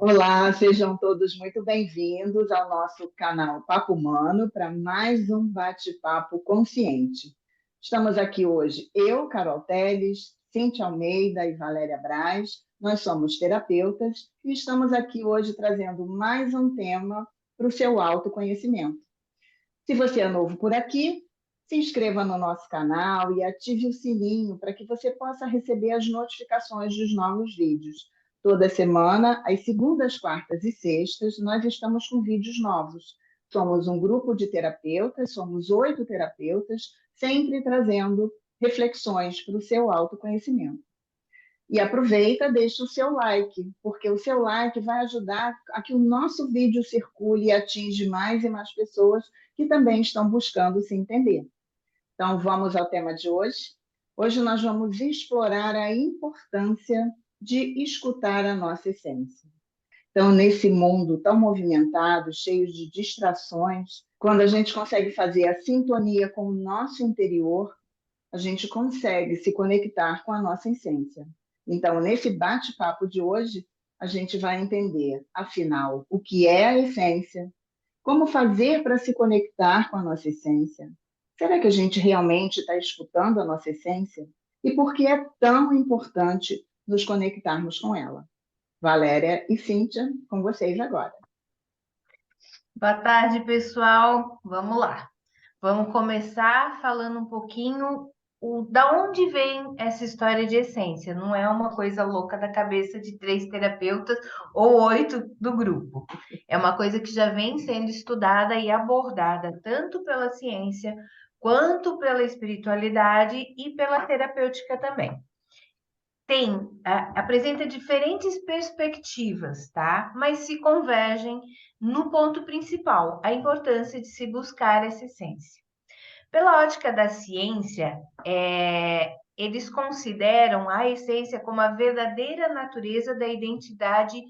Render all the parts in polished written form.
Olá, sejam todos muito bem-vindos ao nosso canal Papo Humano para mais um bate-papo consciente. Estamos aqui hoje, eu, Carol Telles, Cíntia Almeida e Valéria Braz. Nós somos terapeutas e estamos aqui hoje trazendo mais um tema para o seu autoconhecimento. Se você é novo por aqui, se inscreva no nosso canal e ative o sininho para que você possa receber as notificações dos novos vídeos. Toda semana, às segundas, quartas e sextas, nós estamos com vídeos novos. Somos um grupo de terapeutas, somos 8 terapeutas, sempre trazendo reflexões para o seu autoconhecimento. E aproveita, deixa o seu like, porque o seu like vai ajudar a que o nosso vídeo circule e atinja mais e mais pessoas que também estão buscando se entender. Então, vamos ao tema de hoje. Hoje nós vamos explorar a importância de escutar a nossa essência. Então, nesse mundo tão movimentado, cheio de distrações, quando a gente consegue fazer a sintonia com o nosso interior, a gente consegue se conectar com a nossa essência. Então, nesse bate-papo de hoje, a gente vai entender, afinal, o que é a essência, como fazer para se conectar com a nossa essência. Será que a gente realmente está escutando a nossa essência? E por que é tão importante nos conectarmos com ela? Valéria e Cíntia, com vocês agora. Boa tarde, pessoal. Vamos lá. Vamos começar falando um pouquinho da onde vem essa história de essência. Não é uma coisa louca da cabeça de 3 terapeutas ou 8 do grupo. É uma coisa que já vem sendo estudada e abordada tanto pela ciência quanto pela espiritualidade e pela terapêutica também. Apresenta diferentes perspectivas, tá? Mas se convergem no ponto principal, a importância de se buscar essa essência. Pela ótica da ciência, eles consideram a essência como a verdadeira natureza da identidade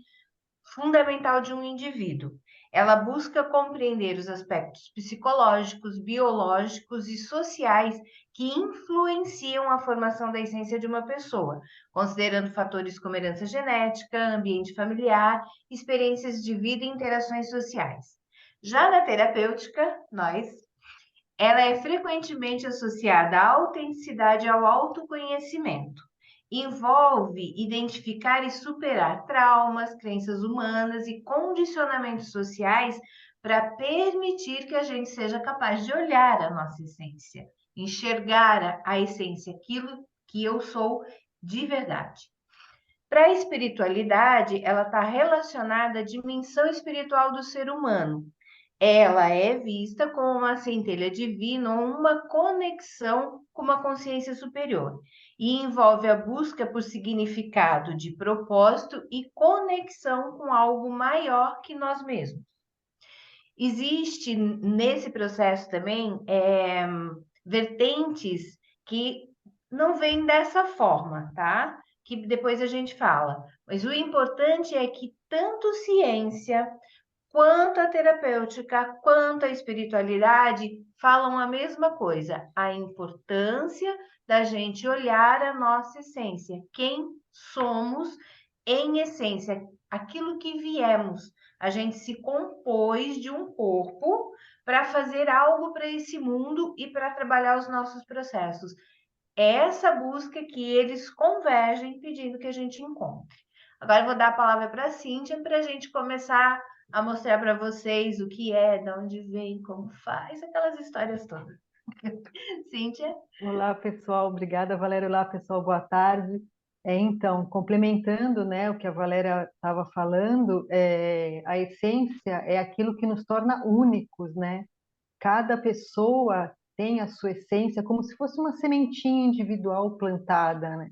fundamental de um indivíduo. Ela busca compreender os aspectos psicológicos, biológicos e sociais que influenciam a formação da essência de uma pessoa, considerando fatores como herança genética, ambiente familiar, experiências de vida e interações sociais. Já na terapêutica, ela é frequentemente associada à autenticidade e ao autoconhecimento. Envolve identificar e superar traumas, crenças humanas e condicionamentos sociais para permitir que a gente seja capaz de olhar a nossa essência, enxergar a essência, aquilo que eu sou de verdade. Para a espiritualidade, ela está relacionada à dimensão espiritual do ser humano. Ela é vista como uma centelha divina ou uma conexão com uma consciência superior e envolve a busca por significado de propósito e conexão com algo maior que nós mesmos. Existe nesse processo também vertentes que não vêm dessa forma, tá? Que depois a gente fala. Mas o importante é que tanto ciência quanto a terapêutica, quanto a espiritualidade falam a mesma coisa, a importância da gente olhar a nossa essência, quem somos em essência, aquilo que viemos. A gente se compôs de um corpo para fazer algo para esse mundo e para trabalhar os nossos processos. É essa busca que eles convergem pedindo que a gente encontre. Agora eu vou dar a palavra para a Cíntia para a gente começar a mostrar para vocês o que é, de onde vem, como faz, aquelas histórias todas. Cíntia? Olá, pessoal. Obrigada, Valéria. Olá, pessoal. Boa tarde. Então, complementando, né, o que a Valéria estava falando, a essência é aquilo que nos torna únicos, né? Cada pessoa tem a sua essência como se fosse uma sementinha individual plantada, né?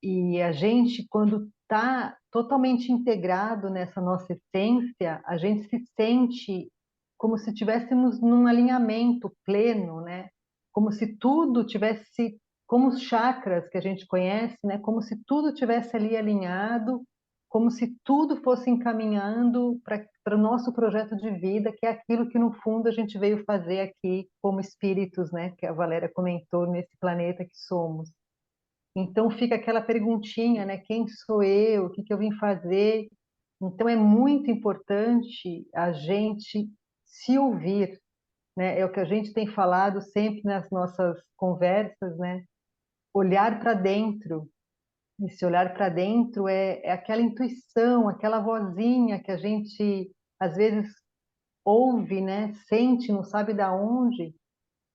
E a gente, quando está totalmente integrado nessa nossa essência, a gente se sente como se estivéssemos num alinhamento pleno, né? Como se tudo tivesse, como os chakras que a gente conhece, né? Como se tudo tivesse ali alinhado, como se tudo fosse encaminhando para o nosso projeto de vida, que é aquilo que no fundo a gente veio fazer aqui como espíritos, né? Que a Valéria comentou nesse planeta que somos. Então fica aquela perguntinha, né? Quem sou eu? O que que eu vim fazer? Então, é muito importante a gente se ouvir, né? É o que a gente tem falado sempre nas nossas conversas, né? Olhar para dentro. Esse olhar para dentro é aquela intuição, aquela vozinha que a gente, às vezes, ouve, né? Sente, não sabe da onde.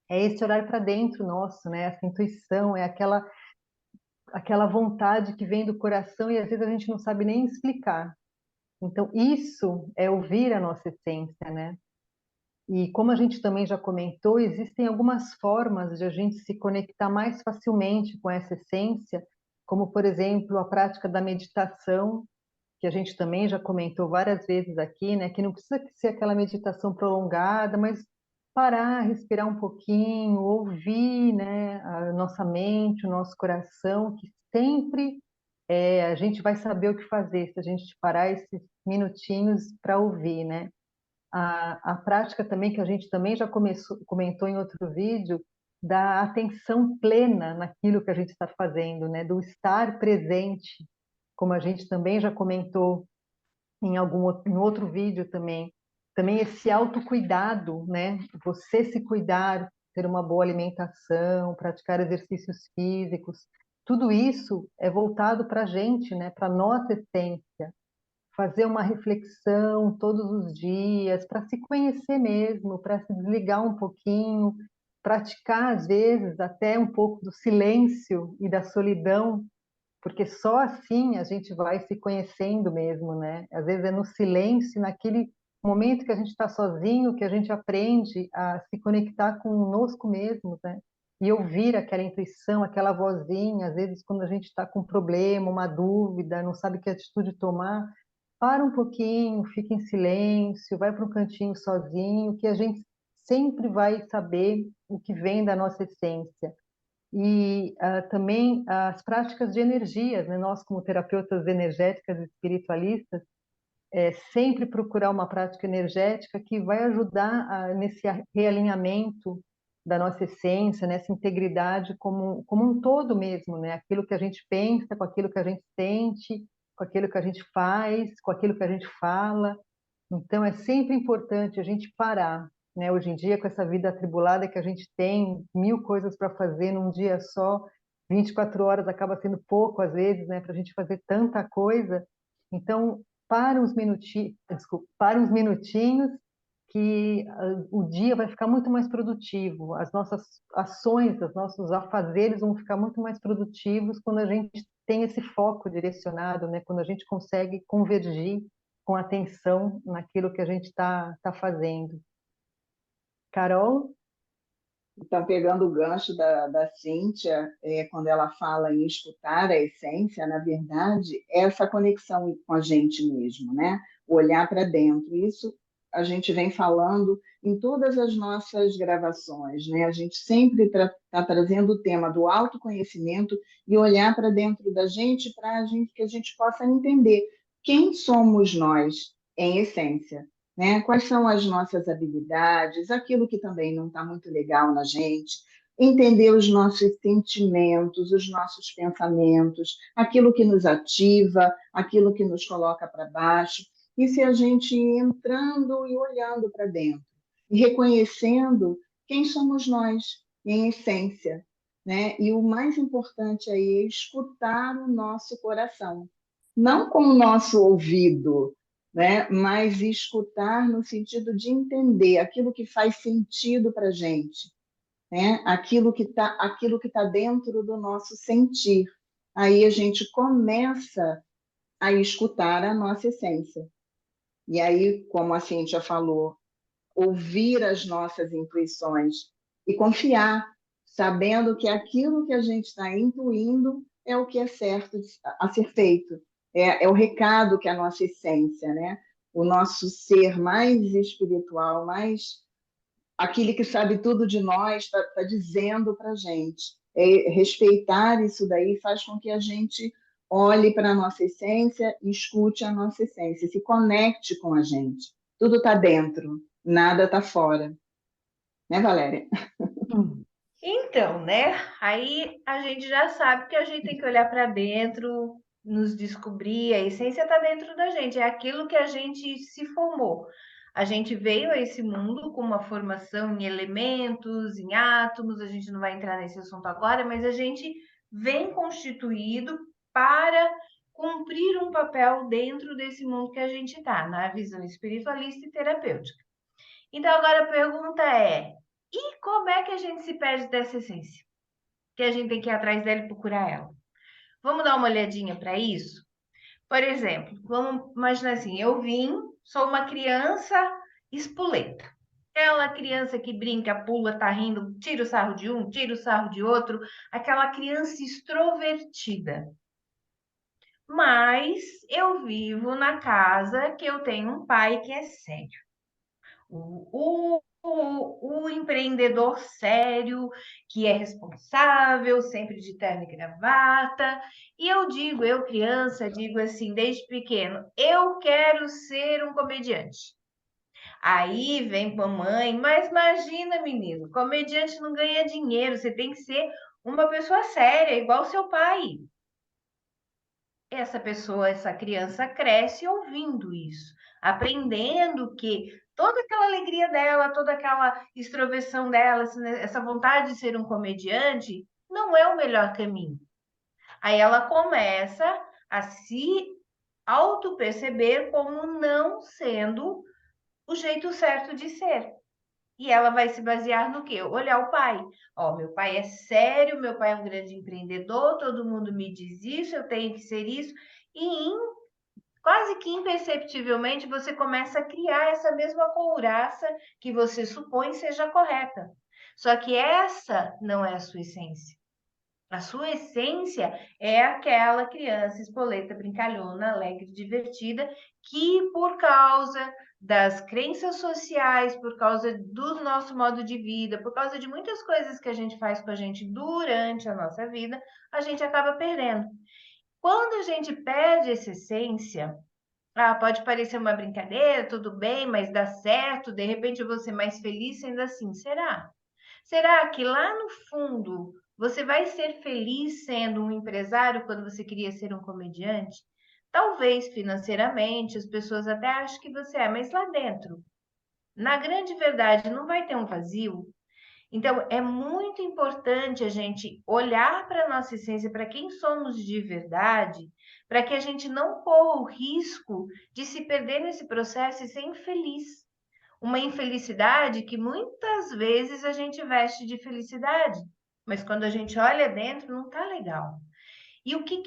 É esse olhar para dentro nosso, né? Essa intuição, é aquela vontade que vem do coração e às vezes a gente não sabe nem explicar. Então, isso é ouvir a nossa essência, né? E como a gente também já comentou, existem algumas formas de a gente se conectar mais facilmente com essa essência, como, por exemplo, a prática da meditação, que a gente também já comentou várias vezes aqui, né? Que não precisa ser aquela meditação prolongada, mas parar, respirar um pouquinho, ouvir, né? A nossa mente, o nosso coração, que sempre a gente vai saber o que fazer se a gente parar esses minutinhos para ouvir, né? A prática também, que a gente também já comentou em outro vídeo, da atenção plena naquilo que a gente está fazendo, né? Do estar presente, como a gente também já comentou em outro vídeo também. Também esse autocuidado, né? Você se cuidar, ter uma boa alimentação, praticar exercícios físicos, tudo isso é voltado para a gente, né? Para a nossa essência, fazer uma reflexão todos os dias, para se conhecer mesmo, para se desligar um pouquinho, praticar, às vezes, até um pouco do silêncio e da solidão, porque só assim a gente vai se conhecendo mesmo, né? Às vezes é no silêncio, naquele momento que a gente está sozinho, que a gente aprende a se conectar conosco mesmo, né? E ouvir aquela intuição, aquela vozinha, às vezes quando a gente está com um problema, uma dúvida, não sabe que atitude tomar, para um pouquinho, fica em silêncio, vai para um cantinho sozinho, que a gente sempre vai saber o que vem da nossa essência. E também as práticas de energias, né? Nós, como terapeutas energéticas e espiritualistas, sempre procurar uma prática energética que vai ajudar nesse realinhamento da nossa essência, nessa integridade como um todo mesmo, né? Aquilo que a gente pensa, com aquilo que a gente sente, com aquilo que a gente faz, com aquilo que a gente fala. Então, é sempre importante a gente parar, né? Hoje em dia, com essa vida atribulada que a gente tem, mil coisas para fazer num dia só, 24 horas acaba sendo pouco às vezes, né? Para a gente fazer tanta coisa. Então, para uns minutinhos, desculpa, para uns minutinhos que o dia vai ficar muito mais produtivo, as nossas ações, os nossos afazeres vão ficar muito mais produtivos quando a gente tem esse foco direcionado, né? Quando a gente consegue convergir com atenção naquilo que a gente está fazendo. Carol? Então, pegando o gancho da Cíntia, quando ela fala em escutar a essência, na verdade, é essa conexão com a gente mesmo, né? O olhar para dentro. Isso a gente vem falando em todas as nossas gravações, né? A gente sempre está trazendo o tema do autoconhecimento e olhar para dentro da gente para que a gente possa entender quem somos nós em essência, né? Quais são as nossas habilidades, aquilo que também não está muito legal na gente, entender os nossos sentimentos, os nossos pensamentos, aquilo que nos ativa, aquilo que nos coloca para baixo. E se a gente ir entrando e olhando para dentro e reconhecendo quem somos nós em essência, né? E o mais importante aí é escutar o nosso coração, não com o nosso ouvido, né? Mas escutar no sentido de entender aquilo que faz sentido para a gente, né? Aquilo que tá dentro do nosso sentir. Aí a gente começa a escutar a nossa essência. E aí, como a Cíntia falou, ouvir as nossas intuições e confiar, sabendo que aquilo que a gente está intuindo é o que é certo a ser feito. É o recado que a nossa essência, né? O nosso ser mais espiritual, mais aquele que sabe tudo de nós, está dizendo para a gente. Respeitar isso daí faz com que a gente olhe para a nossa essência, escute a nossa essência, se conecte com a gente. Tudo está dentro, nada está fora. Né, Valéria? Então, né? Aí a gente já sabe que a gente tem que olhar para dentro, nos descobrir, a essência está dentro da gente, é aquilo que a gente se formou. A gente veio a esse mundo com uma formação em elementos, em átomos, a gente não vai entrar nesse assunto agora, mas a gente vem constituído para cumprir um papel dentro desse mundo que a gente está, na visão espiritualista e terapêutica. Então, agora a pergunta é: e como é que a gente se perde dessa essência? Que a gente tem que ir atrás dela e procurar ela. Vamos dar uma olhadinha para isso? Por exemplo, vamos imaginar assim, sou uma criança espoleta. Aquela criança que brinca, pula, tá rindo, tira o sarro de um, tira o sarro de outro, aquela criança extrovertida. Mas eu vivo na casa que eu tenho um pai que é sério. O empreendedor sério, que é responsável, sempre de terno e gravata. E eu criança, digo assim, desde pequeno, eu quero ser um comediante. Aí vem mamãe, mas imagina, menino, comediante não ganha dinheiro, você tem que ser uma pessoa séria, igual seu pai. Essa pessoa, essa criança cresce ouvindo isso, aprendendo que toda aquela alegria dela, toda aquela extroversão dela, essa vontade de ser um comediante, não é o melhor caminho. Aí ela começa a se auto-perceber como não sendo o jeito certo de ser. E ela vai se basear no quê? Olhar o pai. Ó, meu pai é sério, meu pai é um grande empreendedor, todo mundo me diz isso, eu tenho que ser isso. E quase que imperceptivelmente você começa a criar essa mesma couraça que você supõe seja correta. Só que essa não é a sua essência. A sua essência é aquela criança espoleta, brincalhona, alegre, divertida, que por causa das crenças sociais, por causa do nosso modo de vida, por causa de muitas coisas que a gente faz com a gente durante a nossa vida, a gente acaba perdendo. Quando a gente perde essa essência, pode parecer uma brincadeira, tudo bem, mas dá certo, de repente eu vou ser mais feliz sendo assim. Será? Será que lá no fundo você vai ser feliz sendo um empresário quando você queria ser um comediante? Talvez financeiramente as pessoas até achem que você é, mas lá dentro, na grande verdade, não vai ter um vazio? Então, é muito importante a gente olhar para a nossa essência, para quem somos de verdade, para que a gente não corra o risco de se perder nesse processo e ser infeliz. Uma infelicidade que muitas vezes a gente veste de felicidade, mas quando a gente olha dentro, não tá legal. E o que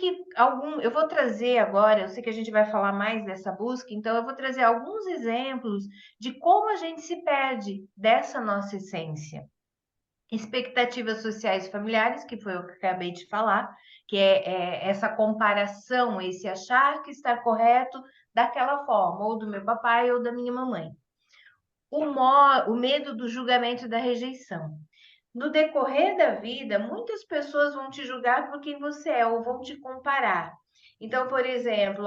eu vou trazer agora, eu sei que a gente vai falar mais dessa busca, então eu vou trazer alguns exemplos de como a gente se perde dessa nossa essência. Expectativas sociais e familiares, que foi o que acabei de falar, que é essa comparação, esse achar que está correto daquela forma, ou do meu papai ou da minha mamãe. O medo do julgamento e da rejeição. No decorrer da vida, muitas pessoas vão te julgar por quem você é ou vão te comparar. Então, por exemplo,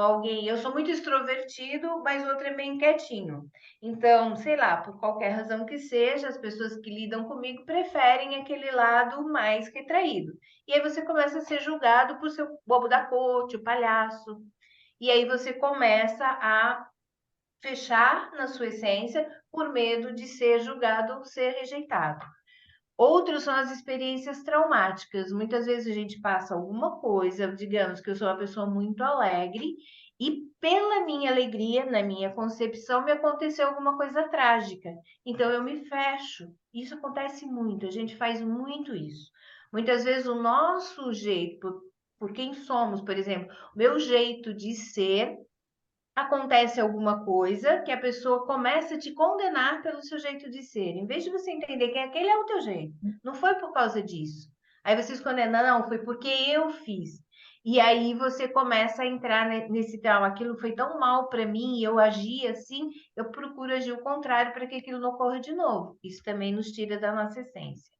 eu sou muito extrovertido, mas outro é meio quietinho. Então, sei lá, por qualquer razão que seja, as pessoas que lidam comigo preferem aquele lado mais retraído. E aí você começa a ser julgado por ser o bobo da corte, o palhaço. E aí você começa a fechar na sua essência por medo de ser julgado ou ser rejeitado. Outros são as experiências traumáticas. Muitas vezes a gente passa alguma coisa, digamos que eu sou uma pessoa muito alegre e pela minha alegria, na minha concepção, me aconteceu alguma coisa trágica. Então eu me fecho. Isso acontece muito, a gente faz muito isso. Muitas vezes o nosso jeito, por quem somos, por exemplo, o meu jeito de ser, acontece alguma coisa que a pessoa começa a te condenar pelo seu jeito de ser. Em vez de você entender que aquele é o teu jeito, não foi por causa disso. Aí você se condena, não, foi porque eu fiz. E aí você começa a entrar nesse trauma, aquilo foi tão mal para mim, eu agi assim, eu procuro agir o contrário para que aquilo não ocorra de novo. Isso também nos tira da nossa essência.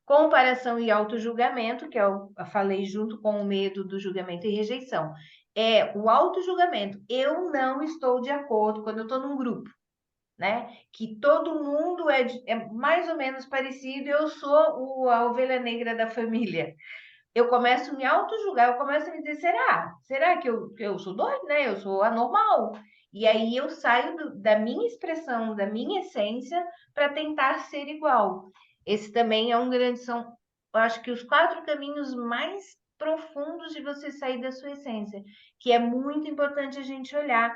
Comparação e autojulgamento, que eu falei junto com o medo do julgamento e rejeição. É o autojulgamento. Eu não estou de acordo quando eu estou num grupo, né? Que todo mundo é mais ou menos parecido, eu sou a ovelha negra da família. eu começo a me auto-julgar, eu começo a me dizer, será que eu sou doida, né? Eu sou anormal. E aí eu saio da minha expressão, da minha essência, para tentar ser igual. Esse também é um grande, eu acho que os 4 caminhos mais profundos de você sair da sua essência, que é muito importante a gente olhar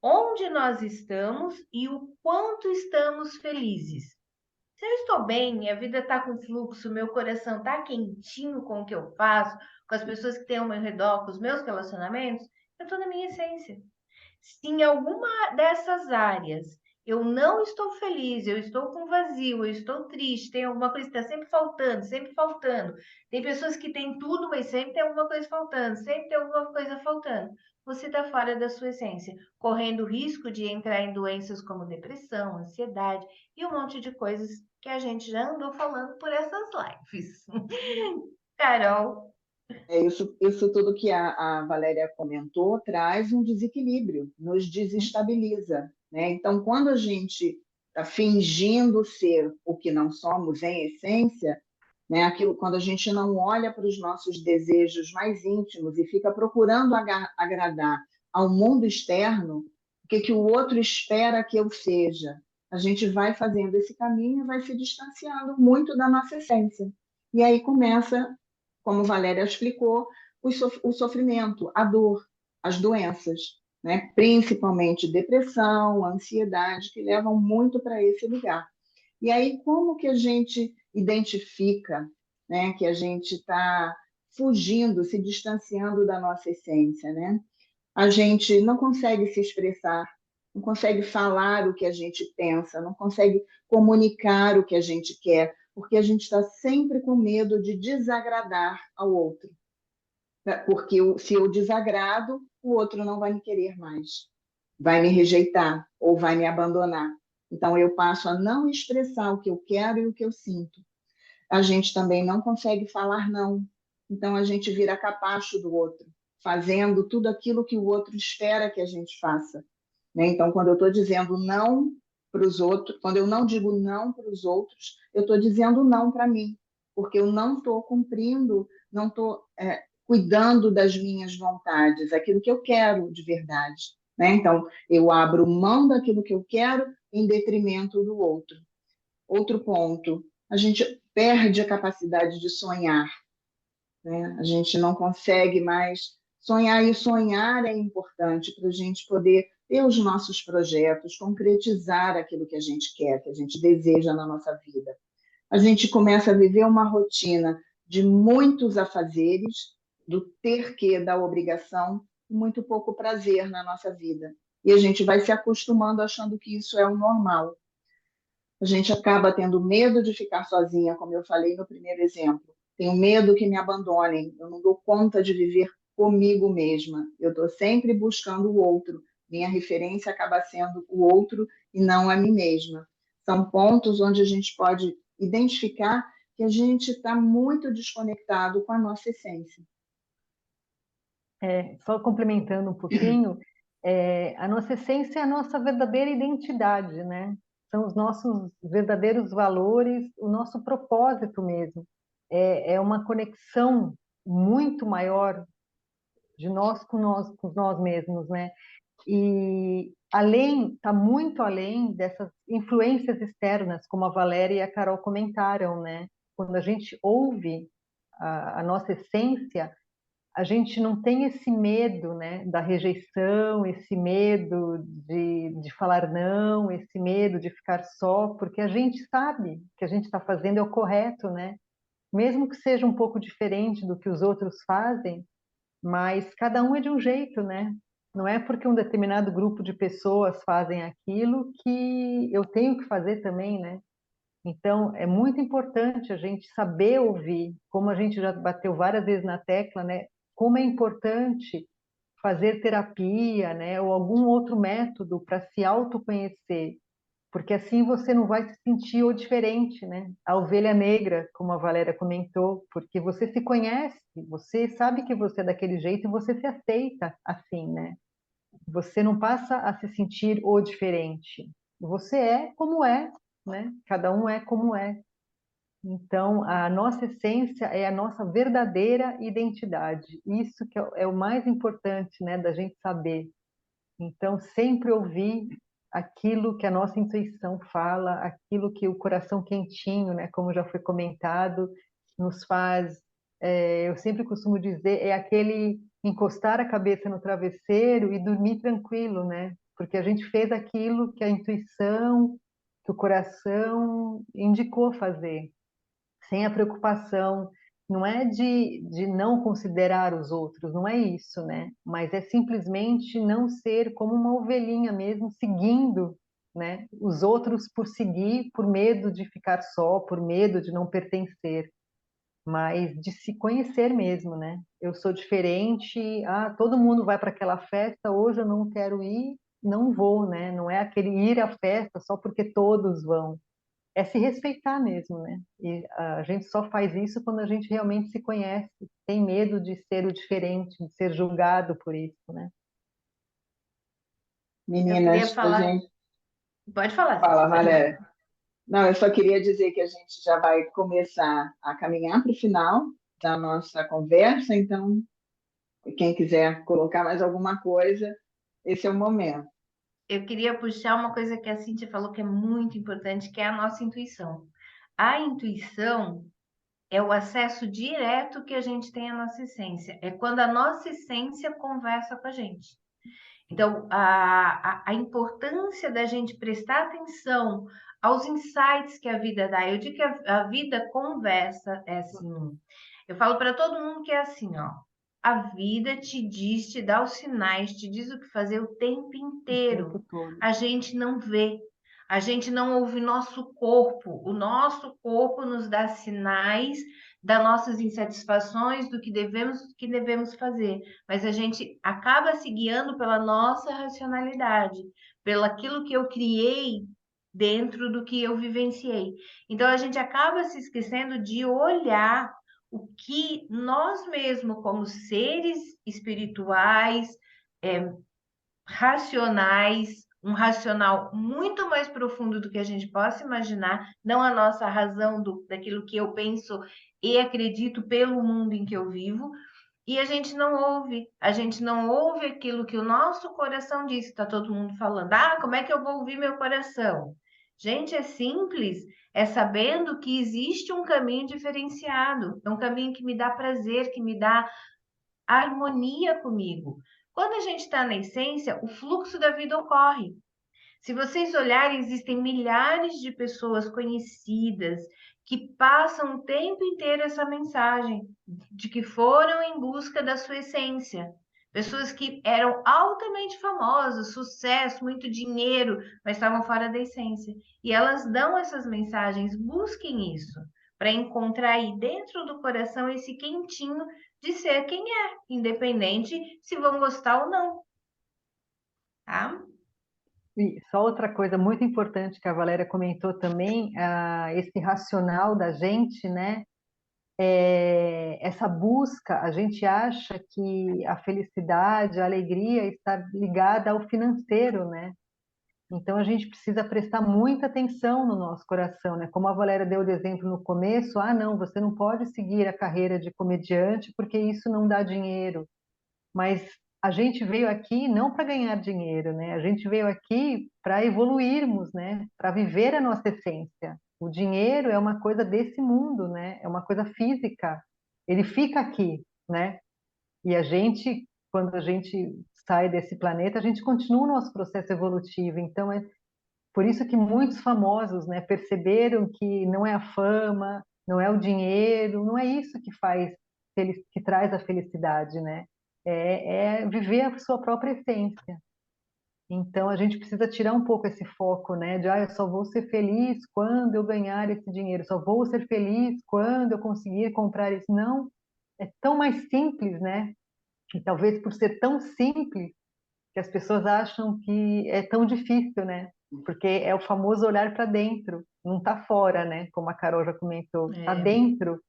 onde nós estamos e o quanto estamos felizes. Se eu estou bem, minha vida está com fluxo, meu coração está quentinho com o que eu faço, com as pessoas que têm ao meu redor, com os meus relacionamentos, eu estou na minha essência. Se em alguma dessas áreas eu não estou feliz, eu estou com vazio, eu estou triste, tem alguma coisa que está sempre faltando, sempre faltando. Tem pessoas que têm tudo, mas sempre tem alguma coisa faltando, sempre tem alguma coisa faltando. Você está fora da sua essência, correndo o risco de entrar em doenças como depressão, ansiedade e um monte de coisas que a gente já andou falando por essas lives. Carol. Isso tudo que a Valéria comentou traz um desequilíbrio, nos desestabiliza, né? Então, quando a gente está fingindo ser o que não somos em essência, né? Aquilo, quando a gente não olha para os nossos desejos mais íntimos e fica procurando agradar ao mundo externo, o que o outro espera que eu seja, a gente vai fazendo esse caminho e vai se distanciando muito da nossa essência. E aí começa, como Valéria explicou, o sofrimento, a dor, as doenças, né? Principalmente depressão, ansiedade, que levam muito para esse lugar. E aí, como que a gente identifica, né, que a gente está fugindo, se distanciando da nossa essência, né? A gente não consegue se expressar, não consegue falar o que a gente pensa, não consegue comunicar o que a gente quer, porque a gente está sempre com medo de desagradar ao outro. Porque se eu desagrado, o outro não vai me querer mais, vai me rejeitar ou vai me abandonar. Então, eu passo a não expressar o que eu quero e o que eu sinto. A gente também não consegue falar não. Então, a gente vira capacho do outro, fazendo tudo aquilo que o outro espera que a gente faça, né? Então, quando eu estou dizendo não para os outros, quando eu não digo não para os outros, eu estou dizendo não para mim, porque eu não estou cumprindo, não estou cuidando das minhas vontades, aquilo que eu quero de verdade, né? Então, eu abro mão daquilo que eu quero em detrimento do outro. Outro ponto, a gente perde a capacidade de sonhar, né? A gente não consegue mais sonhar, e sonhar é importante para a gente poder ter os nossos projetos, concretizar aquilo que a gente quer, que a gente deseja na nossa vida. A gente começa a viver uma rotina de muitos afazeres, do ter que, da obrigação, e muito pouco prazer na nossa vida. E a gente vai se acostumando achando que isso é o normal. A gente acaba tendo medo de ficar sozinha, como eu falei no primeiro exemplo. Tenho medo que me abandonem, eu não dou conta de viver comigo mesma. Eu estou sempre buscando o outro. Minha referência acaba sendo o outro e não a mim mesma. São pontos onde a gente pode identificar que a gente está muito desconectado com a nossa essência. Só complementando um pouquinho, a nossa essência é a nossa verdadeira identidade, né? São os nossos verdadeiros valores, o nosso propósito mesmo. É uma conexão muito maior de nós com nós mesmos, né? E está muito além dessas influências externas, como a Valéria e a Carol comentaram, né? Quando a gente ouve a nossa essência, a gente não tem esse medo, né, da rejeição, esse medo de falar não, esse medo de ficar só, porque a gente sabe que a gente está fazendo é o correto, né? Mesmo que seja um pouco diferente do que os outros fazem, mas cada um é de um jeito, né? Não é porque um determinado grupo de pessoas fazem aquilo que eu tenho que fazer também, né? Então, é muito importante a gente saber ouvir, como a gente já bateu várias vezes na tecla, né? Como é importante fazer terapia, né? Ou algum outro método para se autoconhecer, porque assim você não vai se sentir o diferente, né? A ovelha negra, como a Valéria comentou, porque você se conhece, você sabe que você é daquele jeito e você se aceita assim, né? Você não passa a se sentir o diferente. Você é como é, né? Cada um é como é. Então, a nossa essência é a nossa verdadeira identidade. Isso que é o mais importante, né, da gente saber. Então, sempre ouvir aquilo que a nossa intuição fala, aquilo que o coração quentinho, né, como já foi comentado, nos faz. Eu sempre costumo dizer, é aquele encostar a cabeça no travesseiro e dormir tranquilo, né? Porque a gente fez aquilo que a intuição, que o coração indicou fazer, sem a preocupação. Não é de não considerar os outros, não é isso, né? Mas é simplesmente não ser como uma ovelhinha mesmo, seguindo, né, os outros por seguir, por medo de ficar só, por medo de não pertencer, mas de se conhecer mesmo, né? Eu sou diferente, todo mundo vai para aquela festa, hoje eu não quero ir, não vou, né? Não é aquele ir à festa só porque todos vão, é se respeitar mesmo, né? E a gente só faz isso quando a gente realmente se conhece, tem medo de ser o diferente, de ser julgado por isso, né? Eu queria Meninas, a falar. gente Pode falar, Cíntia, fala, pode falar. Valéria. Não, eu só queria dizer que a gente já vai começar a caminhar para o final da nossa conversa, então, quem quiser colocar mais alguma coisa, esse é o momento. Eu queria puxar uma coisa que a Cíntia falou que é muito importante, que é a nossa intuição. A intuição é o acesso direto que a gente tem à nossa essência. É quando a nossa essência conversa com a gente. Então, a importância da gente prestar atenção aos insights que a vida dá. Eu digo que a vida conversa, é assim. Eu falo para todo mundo que é assim, ó. A vida te diz, te dá os sinais, te diz o que fazer o tempo O tempo inteiro. todo. A gente não vê, a gente não ouve nosso corpo. O nosso corpo nos dá sinais das nossas insatisfações, do que devemos fazer. Mas a gente acaba se guiando pela nossa racionalidade, pelo aquilo que eu criei dentro do que eu vivenciei. Então a gente acaba se esquecendo de olhar o que nós mesmos, como seres espirituais, é, racionais, um racional muito mais profundo do que a gente possa imaginar, não a nossa razão daquilo que eu penso e acredito pelo mundo em que eu vivo, e a gente não ouve aquilo que o nosso coração diz. Está todo mundo falando, como é que eu vou ouvir meu coração? Gente, é simples, é sabendo que existe um caminho diferenciado, é um caminho que me dá prazer, que me dá harmonia comigo. Quando a gente está na essência, o fluxo da vida ocorre. Se vocês olharem, existem milhares de pessoas conhecidas que passam o tempo inteiro essa mensagem de que foram em busca da sua essência. Pessoas que eram altamente famosas, sucesso, muito dinheiro, mas estavam fora da essência. E elas dão essas mensagens, busquem isso, para encontrar aí dentro do coração esse quentinho de ser quem é, independente se vão gostar ou não, tá? E só outra coisa muito importante que a Valéria comentou também, esse racional da gente, né? Essa busca, a gente acha que a felicidade, a alegria está ligada ao financeiro, né? Então a gente precisa prestar muita atenção no nosso coração, né? Como a Valéria deu de exemplo no começo, não, você não pode seguir a carreira de comediante porque isso não dá dinheiro. Mas a gente veio aqui não para ganhar dinheiro, né? A gente veio aqui para evoluirmos, né? Para viver a nossa essência. O dinheiro é uma coisa desse mundo, né? É uma coisa física. Ele fica aqui, né? E a gente, quando a gente sai desse planeta, a gente continua o nosso processo evolutivo. Então é por isso que muitos famosos, né, perceberam que não é a fama, não é o dinheiro, não é isso que faz, que traz a felicidade, né? É viver a sua própria essência. Então a gente precisa tirar um pouco esse foco, né? De eu só vou ser feliz quando eu ganhar esse dinheiro, só vou ser feliz quando eu conseguir comprar isso. Não, é tão mais simples, né? E talvez por ser tão simples que as pessoas acham que é tão difícil, né? Porque é o famoso olhar para dentro, não está fora, né? Como a Carol já comentou, está É, dentro.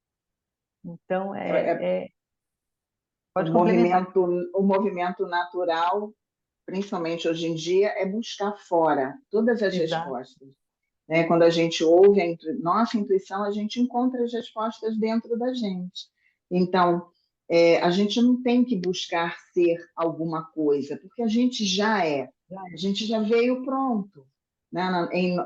Então, É, o pode complementar. movimento, o movimento natural, principalmente hoje em dia, é buscar fora todas as Exato, respostas. né? Quando a gente ouve nossa intuição, a gente encontra as respostas dentro da gente. Então, a gente não tem que buscar ser alguma coisa, porque a gente já é. A gente já veio pronto, né,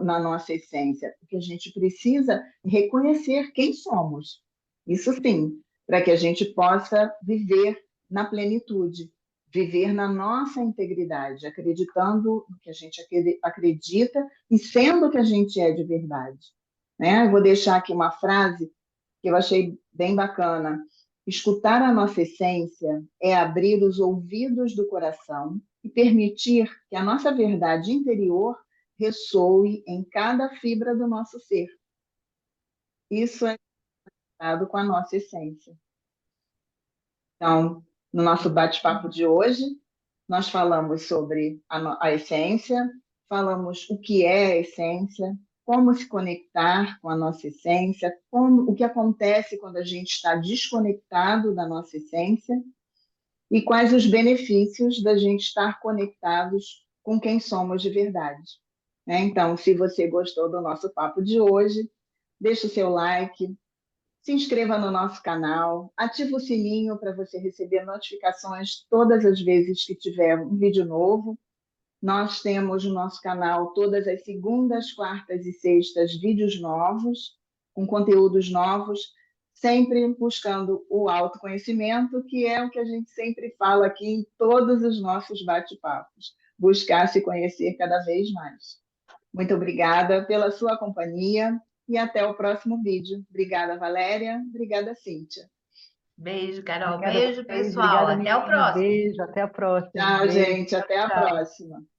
na nossa essência. O que a gente precisa é reconhecer quem somos. Isso sim, para que a gente possa viver na plenitude, viver na nossa integridade, acreditando no que a gente acredita e sendo o que a gente é de verdade. Né? Eu vou deixar aqui uma frase que eu achei bem bacana. Escutar a nossa essência é abrir os ouvidos do coração e permitir que a nossa verdade interior ressoe em cada fibra do nosso ser. Isso é conectado com a nossa essência. Então, no nosso bate-papo de hoje, nós falamos sobre a essência, falamos o que é a essência, como se conectar com a nossa essência, o que acontece quando a gente está desconectado da nossa essência e quais os benefícios da gente estar conectados com quem somos de verdade. Né? Então, se você gostou do nosso papo de hoje, deixe o seu like, se inscreva no nosso canal, ative o sininho para você receber notificações todas as vezes que tiver um vídeo novo. Nós temos no nosso canal todas as segundas, quartas e sextas vídeos novos, com conteúdos novos, sempre buscando o autoconhecimento, que é o que a gente sempre fala aqui em todos os nossos bate-papos, buscar se conhecer cada vez mais. Muito obrigada pela sua companhia e até o próximo vídeo. Obrigada, Valéria. Obrigada, Cíntia. Beijo, Carol. Obrigada a Beijo, vocês. pessoal. Obrigada, Até o menina. próximo. Beijo, até a próxima. Tchau, Beijo. gente. Até a Tchau. próxima.